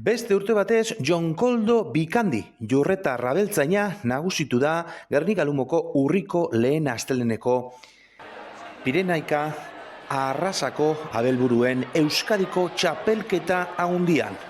Beste urte batez, Jonkoldo Bikandi, jurretar abeltzaina nagusitu da Gernika Lumoko urriko lehen asteleheneko Pirenaika Arrasako abelburuen Euskadiko txapelketa handian.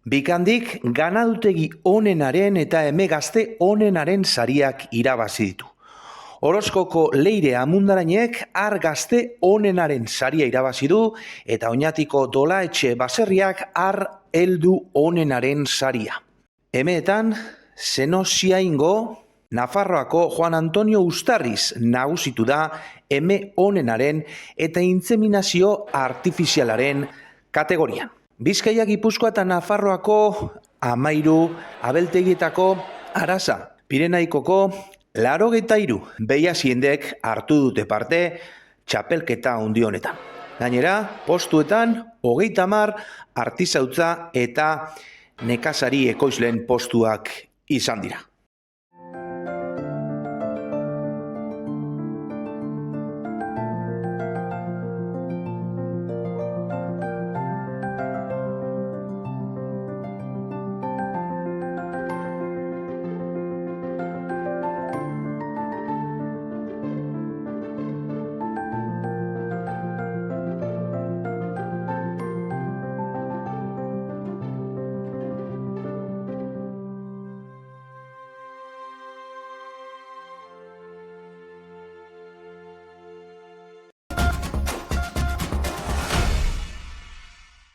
Bikandik ganadutegi onenaren eta emegazte onenaren sariak irabazi ditu. Orozkoko Leire Amundarainek gazte onenaren saria irabazi du eta Oñatiko Dolaetxe Baserriak heldu onenaren saria. Emeetan, Zenosiaingo Nafarroako Juan Antonio Uztarriz nagusitu da eme onenaren eta intseminazio artifizialaren kategorian. Bizkaia, Gipuzkoa eta Nafarroako 13 abeltegietako arasa, Pirenaikoko 83 behiaziendek hartu dute parte txapelketa handi honetan. Gainera, postuetan 30 artizautza eta nekazari ekoizleen postuak izan dira.